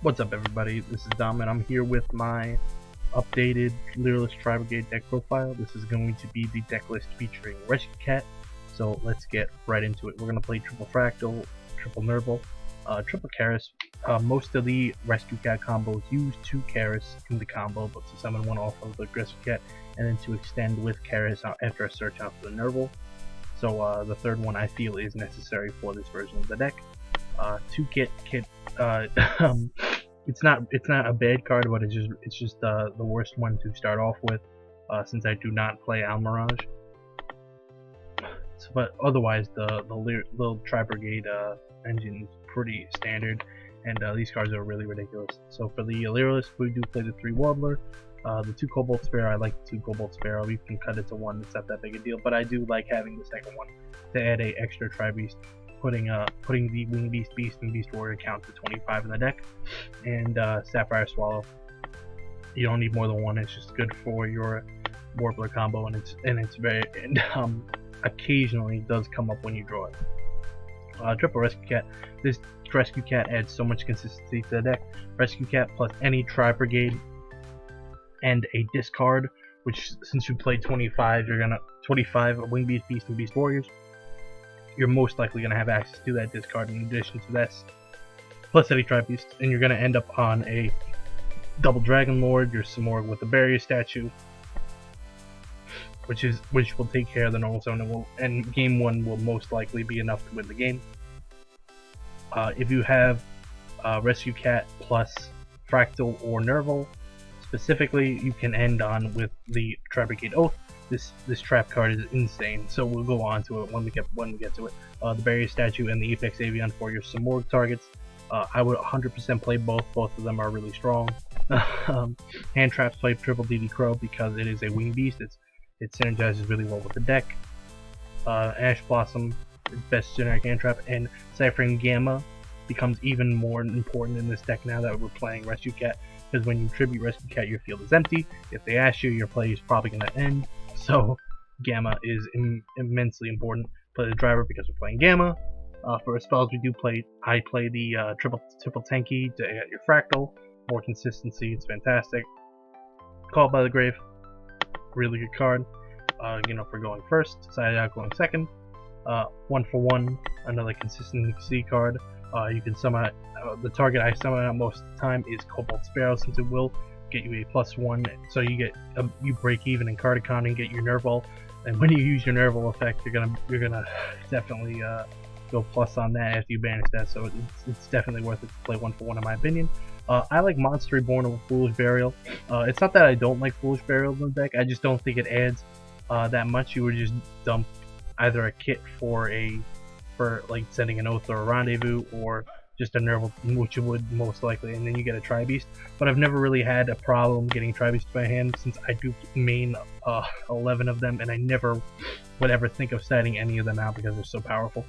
What's up, everybody? This is Dom, and I'm here with my updated Lyrilusc Tri-Brigade deck profile. This is going to be the deck list featuring Rescue Cat, so let's get right into it. We're going to play triple Fractal, triple Nerval, triple Karis. Most of the Rescue Cat combos use 2 Karis in the combo, but to summon one off of the Rescue Cat, and then to extend with Karis after a search out for the Nerval. So the third one I feel is necessary for this version of the deck. To Kit, it's not a bad card, but it's just the worst one to start off with, since I do not play Almirage. So, but otherwise, the Tri-Brigade engine is pretty standard, and these cards are really ridiculous. So for the Lyrilusc, we do play the 3 Warbler, the 2 Cobalt Sparrow. I like the 2 Cobalt Sparrow. You can cut it to 1; it's not that big a deal. But I do like having the second one to add a extra Tri-Beast, putting the Wing Beast and Beast Warrior count to 25 in the deck, and Sapphire Swallow. You don't need more than one. It's just good for your Warbler combo, and it's very occasionally does come up when you draw it. Triple Rescue Cat. This Rescue Cat adds so much consistency to the deck. Rescue Cat plus any Tri-Brigade and a discard, which since you play 25, you're gonna 25 Wing Beast and Beast Warriors. You're most likely going to have access to that discard in addition to that, plus any Tri-Beast, and you're going to end up on a double Dragon Lord, your Simorgh with the Barrier Statue, which will take care of the normal zone, and game 1 will most likely be enough to win the game. If you have Rescue Cat plus Fractal or Nerval, specifically, you can end on with the Tri-Brigade Oath. This trap card is insane, so we'll go on to it when we get to it. The Barrier Statue and the Apex Avian for your Simorgh targets. I would 100% play both. Both of them are really strong. Hand traps play triple DD Crow because it is a Wing Beast. It synergizes really well with the deck. Ash Blossom, best generic hand trap, and Ciphering Gamma becomes even more important in this deck now that we're playing Rescue Cat, because when you tribute Rescue Cat, your field is empty. If they ash you, your play is probably going to end. So Gamma is immensely important. Play the Driver because we're playing Gamma. For spells, I play the triple Tenki to get your Fractal. More consistency, it's fantastic. Called by the Grave, really good card. For going first, Side Out going second. 1 for 1, another consistency card. You can summon the target I summon out most of the time is Cobalt Sparrow, since it will get you a +1, so you break even in card economy and get your Nerval. And when you use your Nerval effect, you're gonna definitely go plus on that after you banish that. So it's definitely worth it to play 1 for 1 in my opinion. I like Monster Reborn over Foolish Burial. It's not that I don't like Foolish Burial in the deck. I just don't think it adds that much. You would just dump either a kit for like sending an Oath or a Rendezvous, or just a Nerval, which you would most likely, and then you get a Tri-Beast. But I've never really had a problem getting Tri-Beast by hand, since I do main 11 of them, and I never would ever think of setting any of them out because they're so powerful.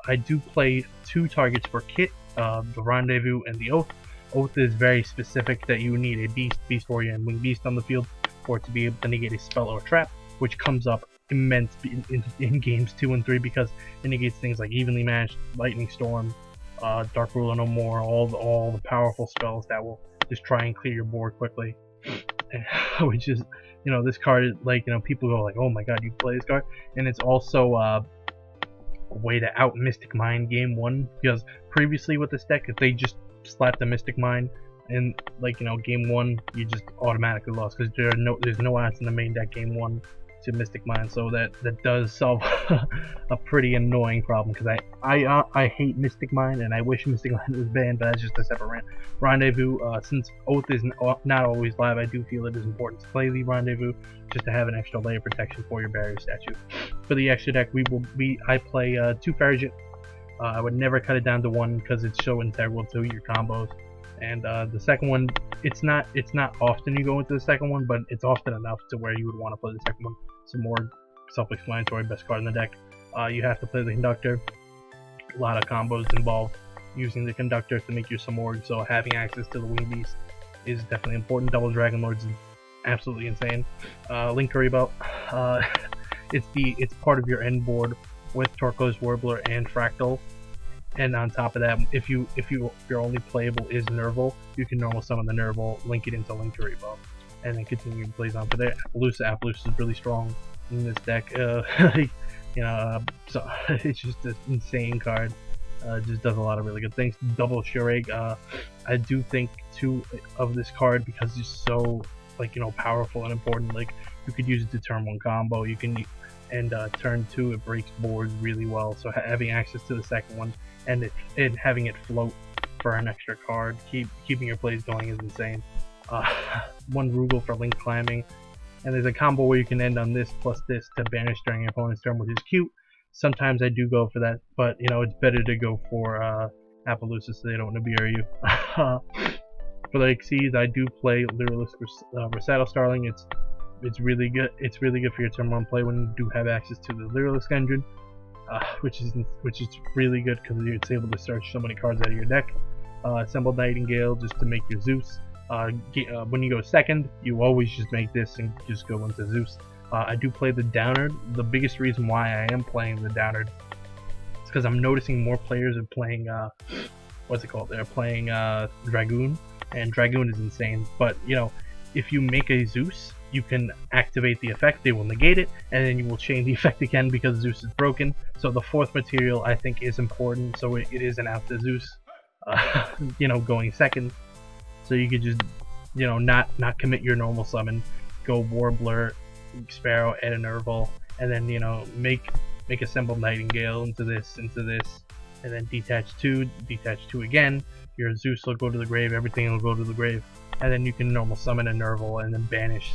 I do play 2 targets for kit, the Rendezvous and the Oath. Oath is very specific that you need a Beast Warrior, and Wing Beast on the field for it to be able to negate a spell or trap, which comes up immense in games 2 and 3 because it negates things like Evenly Matched, Lightning Storm, Dark Ruler No More, all the powerful spells that will just try and clear your board quickly. Which is, this card is like, people go like, oh my god, you play this card, and it's also a way to out Mystic Mine game 1, because previously with this deck, if they just slapped the Mystic Mine in game 1, you just automatically lost, because there's no odds in the main deck game 1 to Mystic Mine, so that does solve a pretty annoying problem, because I hate Mystic Mine and I wish Mystic Mine was banned, but that's just a separate rant. Rendezvous, since Oath is not always live, I do feel it is important to play the Rendezvous just to have an extra layer of protection for your Barrier Statue. For the extra deck, I play 2 Farragut. I would never cut it down to 1 because it's so integral to your combos. And the second one, it's not often you go into the second one, but it's often enough to where you would want to play the second one. Some more self-explanatory, best card in the deck. You have to play the Conductor. A lot of combos involve using the Conductor to make your Simorgh, so having access to the Wing Beast is definitely important. Double Dragon Lords is absolutely insane. Link Curry Belt, it's part of your end board with Turquoise Warbler and Fractal. And on top of that, if your only playable is Nerval, you can normal summon the Nerval, link it into Link to Rebuff, and then continue to play on for there. Appaloosa is really strong in this deck. So it's just an insane card. Just does a lot of really good things. Double Shurag. I do think too of this card because it's so powerful and important. Like you could use it to turn 1 combo. You can, and turn 2 it breaks boards really well. So having access to the second one and having it float for an extra card, keeping your plays going is insane. 1 Rugal for link climbing, and there's a combo where you can end on this plus this to banish during your opponent's turn, which is cute. Sometimes I do go for that, but it's better to go for Appaloosa so they don't Nibiru you. For the Xyz, I do play Lyrilusc Recital Starling. It's really good. It's really good for your turn 1 play when you do have access to the Lyrilusc engine, which is really good because it's able to search so many cards out of your deck. Assembled Nightingale just to make your Zeus. When you go second, you always just make this and just go into Zeus. I do play the Downard. The biggest reason why I am playing the Downard is because I'm noticing more players are playing, what's it called? They're playing Dragoon, and Dragoon is insane. But, if you make a Zeus, you can activate the effect, they will negate it, and then you will chain the effect again because Zeus is broken. So the 4th material, I think, is important, so it isn't out to Zeus, going second. So you could just, not commit your normal summon, go Warbler, Sparrow, add a Nerval, and then make Assembled Nightingale into this, and then detach 2 again. Your Zeus will go to the grave, everything will go to the grave, and then you can normal summon a Nerval and then banish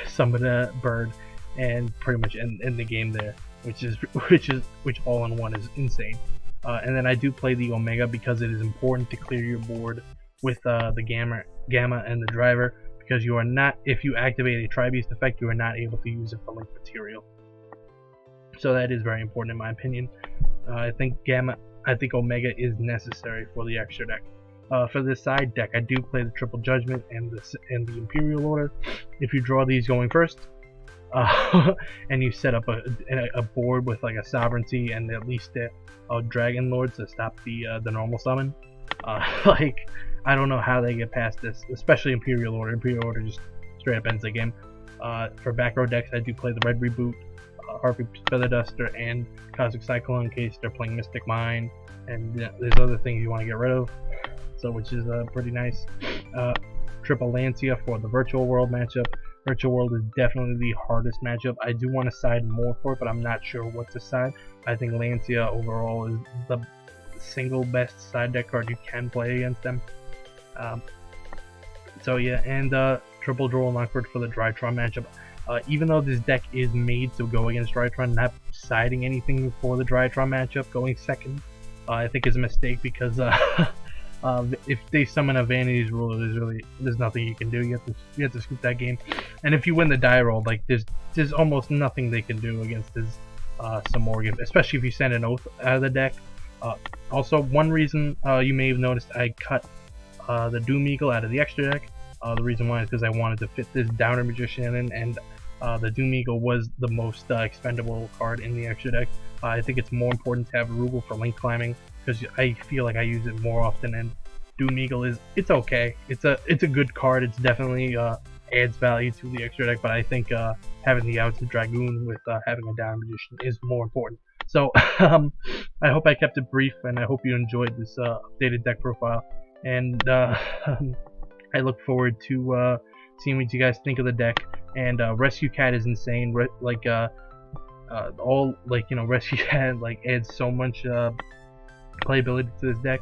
summon a bird, and pretty much end the game there, which all in one is insane. And then I do play the Omega because it is important to clear your board with the Gamma and the Driver. Because you are not, if you activate a Tri-Beast effect, you are not able to use it for link material. So that is very important in my opinion. I think Omega is necessary for the extra deck. For the side deck, I do play the Triple Judgment and the Imperial Order. If you draw these going first, and you set up a board with like a Sovereignty and at least a Dragon Lord to stop the normal summon, I don't know how they get past this, especially Imperial Order. Imperial Order just straight up ends the game. For back row decks, I do play the Red Reboot, Harpy Feather Duster, and Cosmic Cyclone in case they're playing Mystic Mine, and there's other things you want to get rid of, so which is pretty nice. Triple Lancia for the Virtual World matchup. Virtual World is definitely the hardest matchup. I do want to side more for it, but I'm not sure what to side. I think Lancia overall is the single best side deck card you can play against them. So yeah, and Triple Droll Lockbird for the Drytron matchup. Even though this deck is made to go against Drytron, not siding anything for the Drytron matchup, going second, I think is a mistake because if they summon a Vanity's Ruler, there's nothing you can do. You have to scoop that game, and if you win the die roll, there's almost nothing they can do against his Samorgan, especially if you send an Oath out of the deck. Also, one reason you may have noticed I cut the Doom Eagle out of the extra deck. The reason why is because I wanted to fit this Downer Magician in, and the Doom Eagle was the most expendable card in the extra deck. I think it's more important to have Rugal for link climbing because I feel like I use it more often, and Doom Eagle it's okay. It's a good card. It's definitely adds value to the extra deck, but I think having the outs of Dragoon with having a Downer Magician is more important. So I hope I kept it brief, and I hope you enjoyed this updated deck profile. And I look forward to seeing what you guys think of the deck. And Rescue Cat is insane. Rescue Cat adds so much playability to this deck.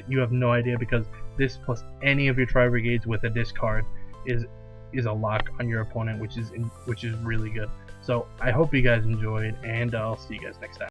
You have no idea, because this plus any of your Tri-Brigades with a discard is a lock on your opponent, which is really good. So I hope you guys enjoyed, and I'll see you guys next time.